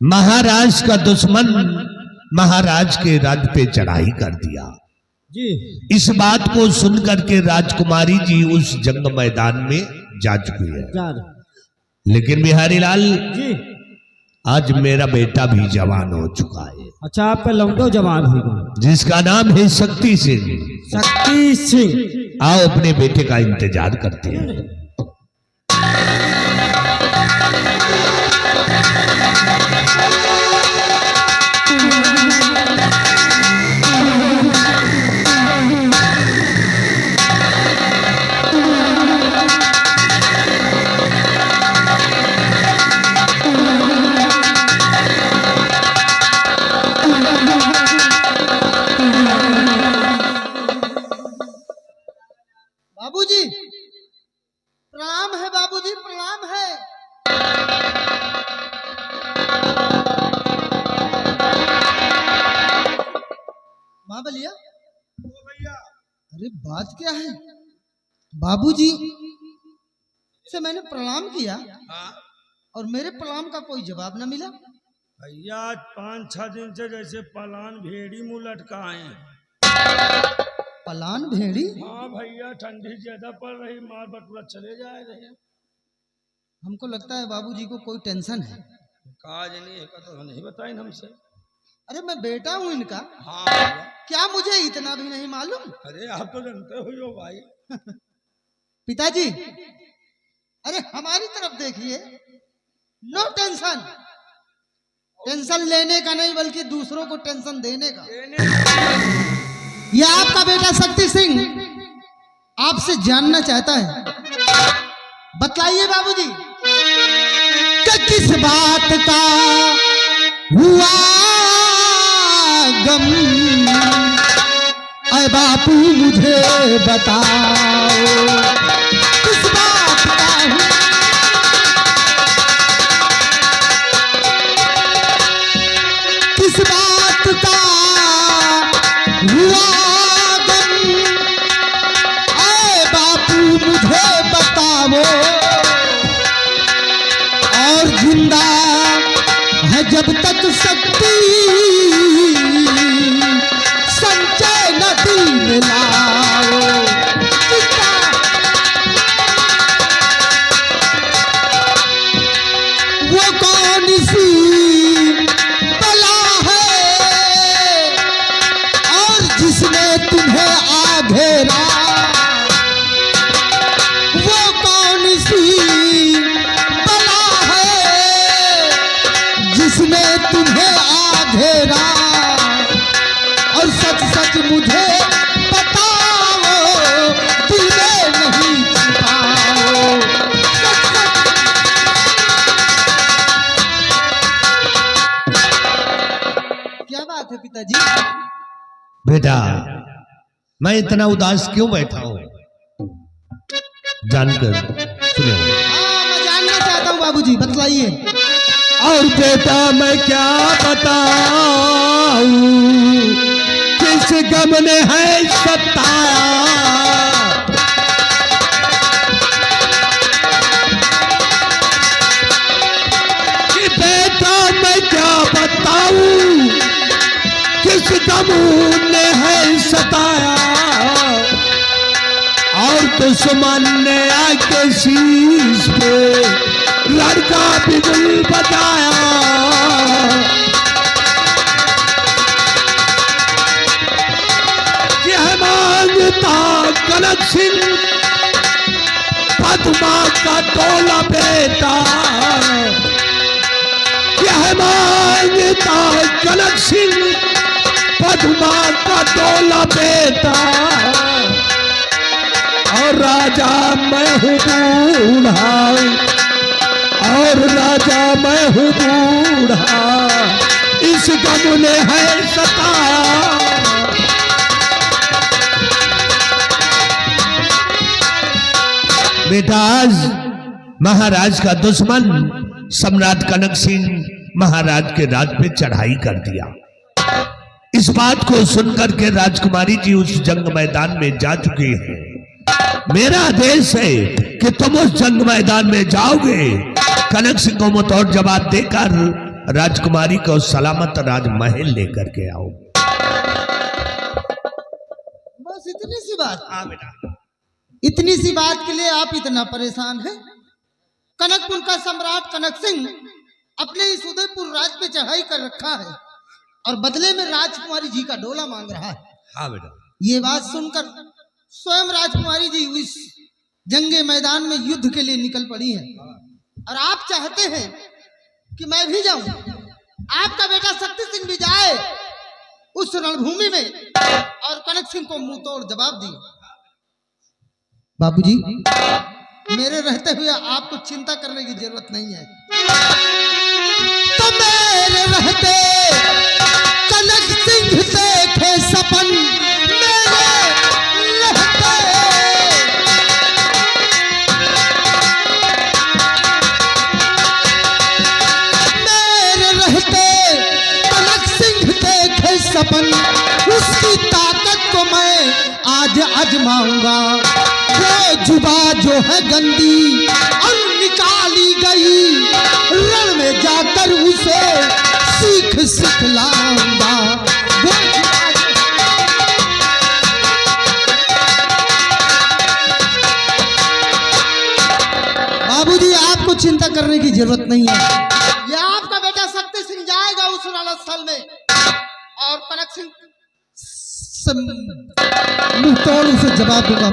महाराज का दुश्मन महाराज के रथ पे चढ़ाई कर दिया जी। इस बात को सुनकर के राजकुमारी जी उस जंग मैदान में जा चुकी है। लेकिन बिहारी लाल जी, आज मेरा बेटा भी जवान हो चुका है। अच्छा, आपका लौटो जवान होगा, जिसका नाम है शक्ति सिंह। शक्ति सिंह। आओ अपने बेटे का इंतजार करते हैं। बाबूजी प्रणाम है, बाबूजी प्रणाम है। माँ बलिया, अरे बात क्या है? बाबूजी से मैंने प्रणाम किया और मेरे प्रणाम का कोई जवाब न मिला। भैया 5-6 दिन से जैसे पलान भेड़ी मुंह लटकाए हैं। पलान भेड़ी? हाँ भैया, ठंडी ज्यादा पड़ रही, मार बटुआ चले जा रहे हैं। हमको लगता है बाबूजी को कोई टेंशन है। काज नहीं है तो नहीं बताए हमसे। अरे मैं बेटा हूँ इनका। हाँ भैया। क्या मुझे इतना भी नहीं मालूम? अरे आप तो जानते हो भाई। पिताजी, अरे हमारी तरफ देखिए, नो टेंशन। टेंशन लेने का नहीं बल्कि दूसरों को टेंशन देने का। यह आपका बेटा शक्ति सिंह आपसे जानना चाहता है। बतलाइए बाबूजी कि किस बात का हुआ गम, ऐ बापू मुझे बताओ। किस बात का हुआ, किस बात का हुआ गम, ऐ बापू मुझे बताओ। और जिंदा है जब तक शक्ति, संचय नदी में लाओ। वो कौन सी बला है और जिसने तुम्हें आ घेरा? वो कौन सी बला है जिसने तुम्हें आ घेरा? और सच सच मुझे बताओ, दिल में नहीं छिपाओ। सच सच। क्या बात है पिताजी? बेटा, मैं इतना उदास क्यों बैठा हूं जानकर सुनो। हाँ, मैं जानना चाहता हूँ बाबूजी, बतलाइए। और बेटा मैं क्या बताऊं, किस गम ने है सताया। कि बेटा मैं क्या बताऊं, किस गम ने है सताया। और दुश्मन ने आके शीश पे लड़का बिगुल बजाया। यह मांगता कनक सिंह पद्मा का तोला बेटा। यह मांगता कनक सिंह पद्मा का तोला बेटा। और राजा मैं हूँ बूढ़ा, और राजा मैं हूँ बूढ़ा, इस गम ने है सताया। बेटा आज महाराज का दुश्मन सम्राट कनक सिंह महाराज के राज पे चढ़ाई कर दिया। इस बात को सुनकर के राजकुमारी जी उस जंग मैदान में जा चुकी हैं। मेरा आदेश है कि तुम उस जंग मैदान में जाओगे, कनक सिंह को मुंहतोड़ जवाब देकर राजकुमारी को सलामत राजमहल लेकर के आओ। बस इतनी सी बात। हाँ बेटा। इतनी सी बात के लिए आप इतना परेशान हैं? कनकपुर का सम्राट कनक सिंह अपने इस उदयपुर राज पे चढ़ाई कर रखा है और बदले में राजकुमारी जी का डोला मांग रहा है। हाँ बेटा। ये बात सुनकर स्वयं राजकुमारी जी इस जंगे मैदान में युद्ध के लिए निकल पड़ी है और आप चाहते हैं कि मैं भी जाऊं, आपका बेटा शक्ति सिंह भी जाए उस रणभूमि में और कनक सिंह को मुंह तोड़ जवाब दिए। बाबूजी, मेरे रहते हुए आपको चिंता करने की जरूरत नहीं है। तो मेरे रहते कनक सिंह देखे सपन, मेरे रहते कनक सिंह देखे सपन, उसकी ताकत को मैं आज आजमाऊंगा। वो जुबा जो है गंदी और निकाली गई, रण में जाकर उसे सीख सिखलाऊंगा। बाबूजी, आपको चिंता करने की जरूरत नहीं है। यह आपका बेटा शक्ति सिंह जाएगा उस रणस्थल में और कनक सिंह मुंह तोड़ उसे जवाब दूंगा।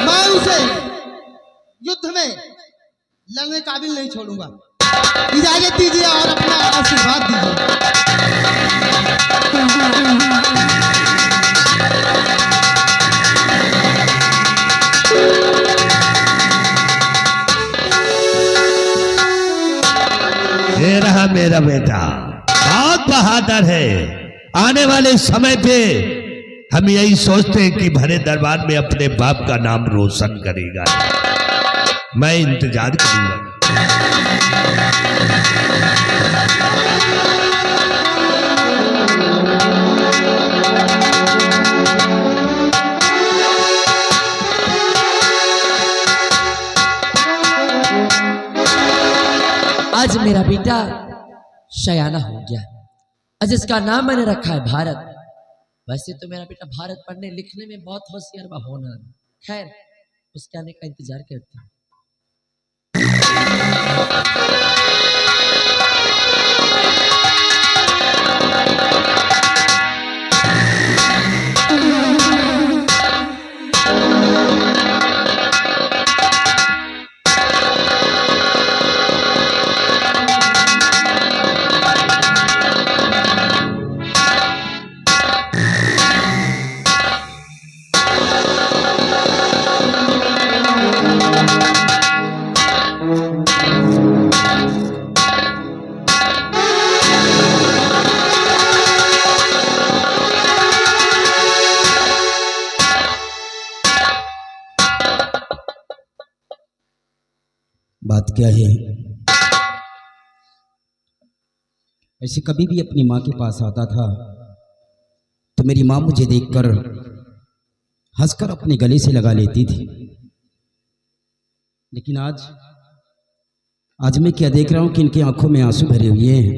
मैं उसे युद्ध में लड़ने काबिल नहीं छोड़ूंगा। इजाजत दीजिए और अपना आशीर्वाद दीजिए। ये रहा मेरा बेटा, बहुत बहादुर है। आने वाले समय पे हम यही सोचते हैं कि भरे दरबार में अपने बाप का नाम रोशन करेगा। मैं इंतजार करूंगा। आज मेरा बेटा शयाना हो गया। आज इसका नाम मैंने रखा है भारत। वैसे तो मेरा बेटा भारत पढ़ने लिखने में बहुत होशियार बा होना। खैर, उसके आने का इंतजार करते हैं। बात क्या है? ऐसे कभी भी अपनी माँ के पास आता था तो मेरी माँ मुझे देखकर हंसकर अपने गले से लगा लेती थी। लेकिन आज मैं क्या देख रहा हूँ कि इनकी आंखों में आंसू भरे हुए हैं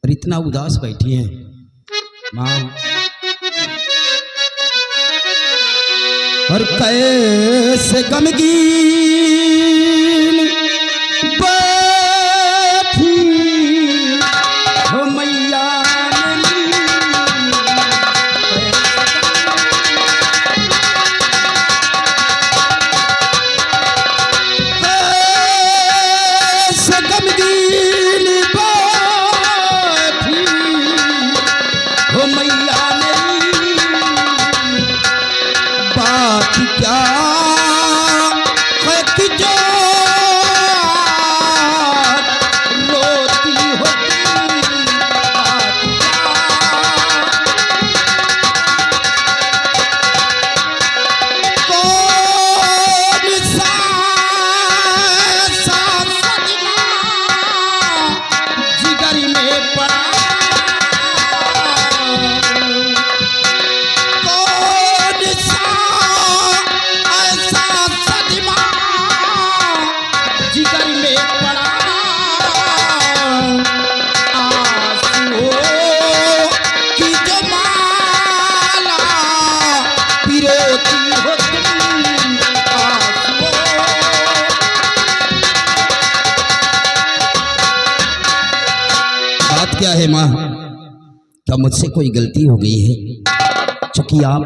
और इतना उदास बैठी हैं। माँ, और कैसे गमगीन बैठी हो मैया कैसे गमगीन बैठी हो मैया बात क्या है कि जो बात क्या है माँ? क्या मुझसे कोई गलती हो गई है? चूंकि आप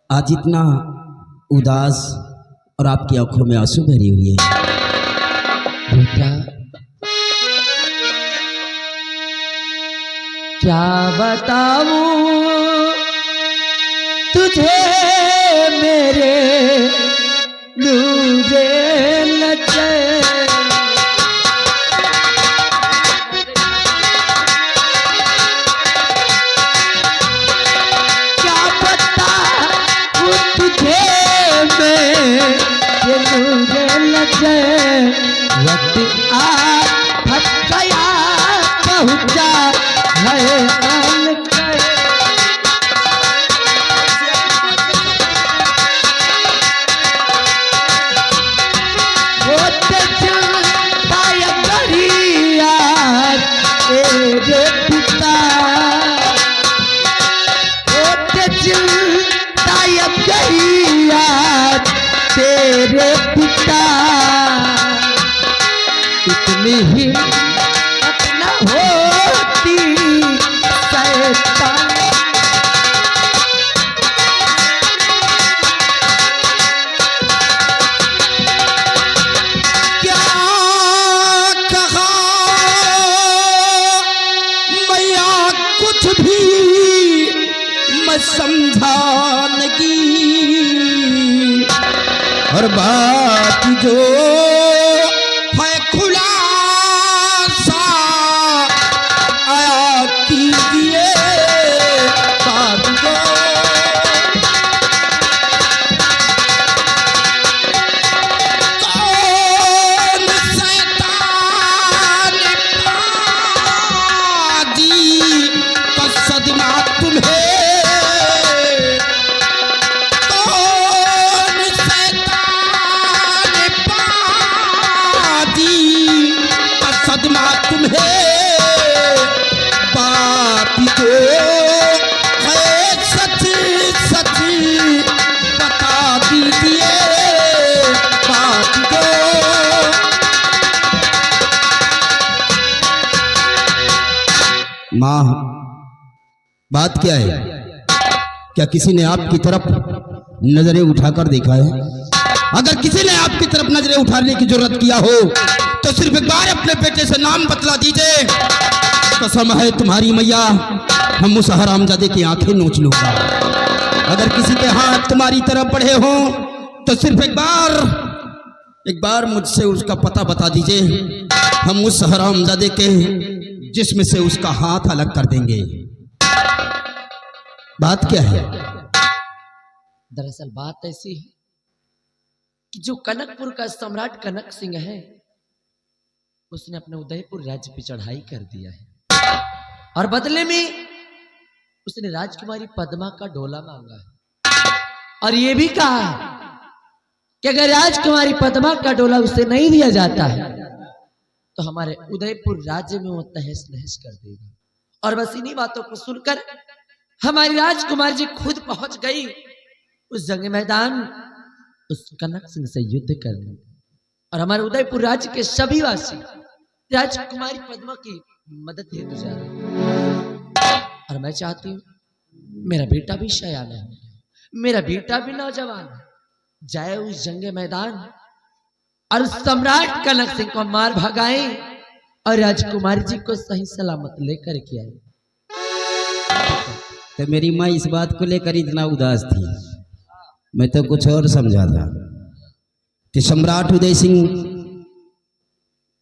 आज इतना उदास और आपकी आंखों में आंसू भरी हुई है। बेटा क्या बताऊं तुझे मेरे लूरे लचे, क्या बताऊं तुझे मेरे लूरे लचे, वक्त आ फट गया पहुंचा है आन के। होते चलता या दरिया तेरे पिता, होते चलता या दरिया तेरे पिता, इतनी ही अपना होती शैतान। क्या कहा मैया कुछ भी मैं समझा लगी, और बात जो है खुलासा आया कीजिए, बात जो कौन शैतान पादी का सदमा तुम्हें, कौन शैतान पादी का सदमा तुम्हें, बात जो है सच सच बता दीजिए, बात जो माँ बात क्या है? क्या किसी ने आपकी तरफ नजरें उठाकर देखा है? अगर किसी ने आपकी तरफ नजरें उठाने की जरूरत किया हो तो सिर्फ एक बार अपने बेटे से नाम बतला दीजिए। कसम है तुम्हारी मैया, हम उस हरामजादे की आंखें नोच लूंगा। अगर किसी के हाथ तुम्हारी तरफ बढ़े हो तो सिर्फ एक बार मुझसे उसका पता बता दीजिए, हम उस हरामजादे के जिस्म से उसका हाथ अलग कर देंगे। बात क्या है? दरअसल बात ऐसी है कि जो कनकपुर का सम्राट कनक सिंह है, उसने अपने उदयपुर राज्य पे चढ़ाई कर दिया है, और बदले में उसने राजकुमारी पद्मा का डोला मांगा है, और ये भी कहा है कि अगर राजकुमारी पद्मा का डोला उसे नहीं दिया जाता है तो हमारे उदयपुर राज्य में वो तहस नहस कर देगा। और बस इन्हीं बातों को सुनकर हमारी राजकुमारी जी खुद पहुंच गई उस जंग मैदान, उस कनक सिंह से युद्ध करने, और हमारे उदयपुर राज्य के सभी वासी राजकुमारी पद्मा की मदद हेतु जा रहे। और मैं चाहती हूं मेरा बेटा भी शयाना हो, मेरा बेटा भी नौजवान जाए उस जंग मैदान और उस सम्राट कनक सिंह को मार भगाए और राजकुमारी जी को सही सलामत लेकर के आए। तो मेरी माँ इस बात को लेकर इतना उदास थी, मैं तो कुछ और समझा था कि सम्राट उदय सिंह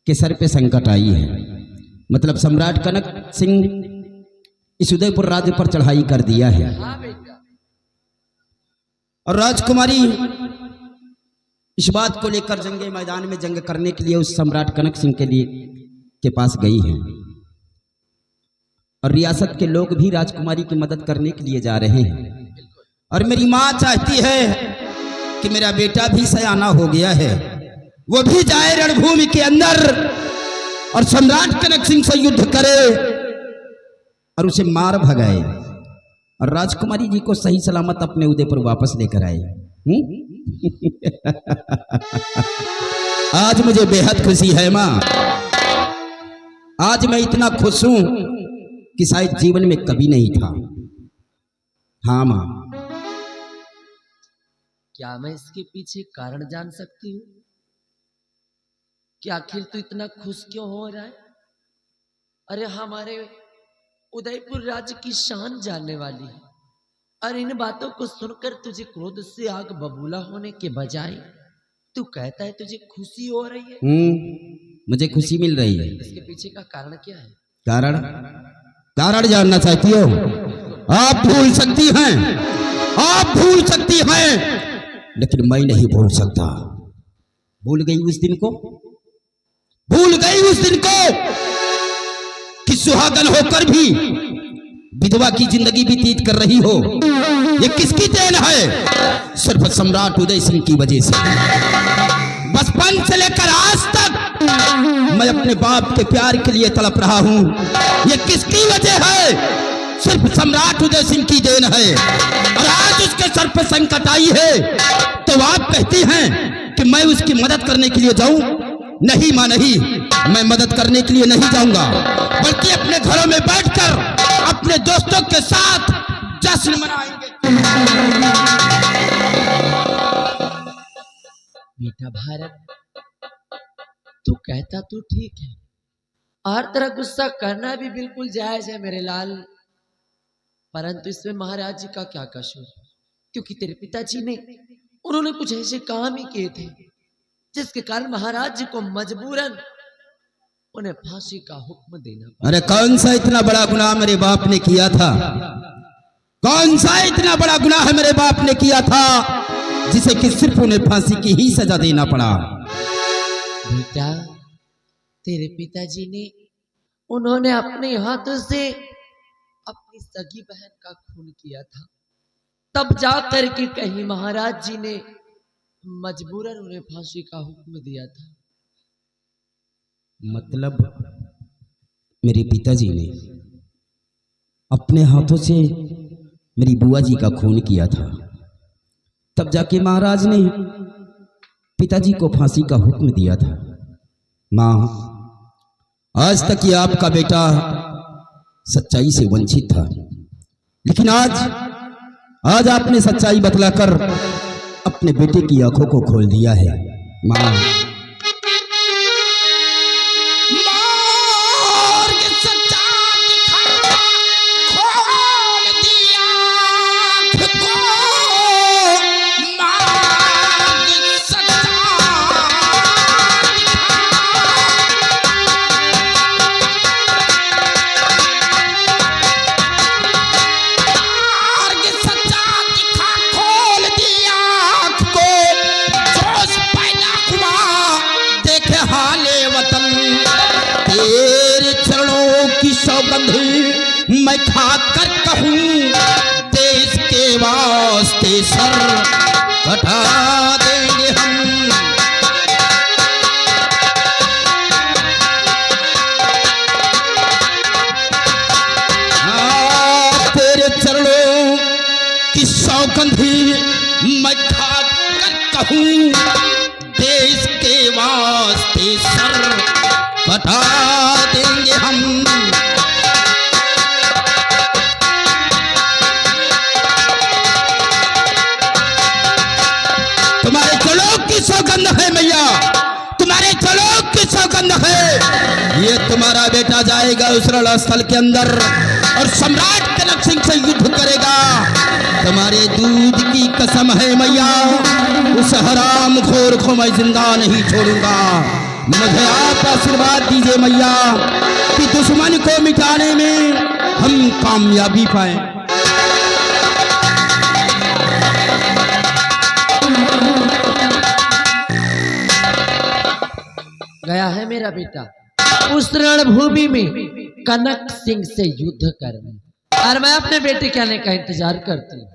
के सर पे संकट आई है, मतलब सम्राट कनक सिंह इस उदयपुर राज्य पर चढ़ाई कर दिया है, और राजकुमारी इस बात को लेकर जंगे मैदान में जंग करने के लिए उस सम्राट कनक सिंह के पास गई है, और रियासत के लोग भी राजकुमारी की मदद करने के लिए जा रहे हैं। और मेरी माँ चाहती है कि मेरा बेटा भी सयाना हो गया है, वो भी जाए रणभूमि के अंदर और सम्राट कनक सिंह से युद्ध करे और उसे मार भगाए, और राजकुमारी जी को सही सलामत अपने उदयपुर वापस लेकर आए। आज मुझे बेहद खुशी है माँ, आज मैं इतना खुश हूं कि शायद जीवन में कभी नहीं था। हाँ माँ। क्या मैं इसके पीछे कारण जान सकती हूँ कि आखिर तू इतना खुश क्यों हो रहा है? अरे हमारे उदयपुर राज्य की शान जानने वाली है, और इन बातों को सुनकर तुझे क्रोध से आग बबूला होने के बजाय तू कहता है तुझे खुशी हो रही है। मुझे खुशी मिल रही है। इसके पीछे का कारण क्या है? कारण कारण जानना चाहती हो? आप भूल सकती हैं, आप भूल सकती हैं, लेकिन मैं नहीं भूल सकता। भूल गई उस दिन को, भूल गई उस दिन को कि सुहागन होकर भी विधवा की जिंदगी व्यतीत कर रही हो। ये किसकी देन है? सिर्फ सम्राट उदय सिंह की वजह से। बचपन से लेकर आज तक मैं अपने बाप के प्यार के लिए तड़प रहा हूं। ये किसकी वजह है? सिर्फ सम्राट उदय सिंह की देन है। और आज उसके सर पर संकट आई है तो आप कहती हैं कि मैं उसकी मदद करने के लिए जाऊं? नहीं मां, नहीं, मैं मदद करने के लिए नहीं जाऊंगा, बल्कि अपने घरों में बैठकर अपने दोस्तों के साथ जश्न मनाएंगे। बेटा भारत, तू कहता तू ठीक है और तेरा गुस्सा करना भी बिल्कुल जायज है मेरे लाल, परंतु इसमें महाराज जी का क्या कसूर? क्योंकि तेरे पिताजी ने उन्होंने कुछ ऐसे काम ही किए थे जिसके कारण महाराज जी को मजबूरन उन्हें फांसी का हुक्म देना पड़ा। अरे कौन सा इतना बड़ा गुनाह मेरे बाप ने किया था? कौन सा इतना बड़ा गुनाह मेरे बाप ने किया था जिसे कि सिर्फ उन्हें फांसी की ही सजा देना पड़ा? बेटा, तेरे पिताजी ने उन्होंने अपने हाथों से अपनी सगी बहन का खून किया था, तब जाकर के कहीं महाराज जी ने मजबूरन उन्हें फांसी का हुक्म दिया था। मतलब मेरे पिताजी ने अपने हाथों से मेरी बुआ जी का खून किया था, तब जाके महाराज ने पिताजी को फांसी का हुक्म दिया था। माँ, आज तक ये आपका बेटा सच्चाई से वंचित था, लेकिन आज आपने सच्चाई बतलाकर अपने बेटे की आंखों को खोल दिया है। माँ, मैं खाकर कहूँ देश के वास्ते सर कटा देंगे हम। तेरे चरणों की सौगंधी मैं खाकर कहूँ देश के वास्ते सर कटा देंगे हम। तुम्हारे चलों की सौगंध है मैया, तुम्हारे चलों की सौगंध है। ये तुम्हारा बेटा जाएगा उस रणस्थल के अंदर और सम्राट कनक सिंह से युद्ध करेगा। तुम्हारे दूध की कसम है मैया, उस हराम खोर को मैं जिंदा नहीं छोड़ूंगा। मुझे आप आशीर्वाद दीजिए मैया कि दुश्मन को मिटाने में हम कामयाबी पाएं। गया है मेरा बेटा उस रणभूमि में कनक सिंह से युद्ध करने, और मैं अपने बेटे के आने का इंतजार करती हूँ।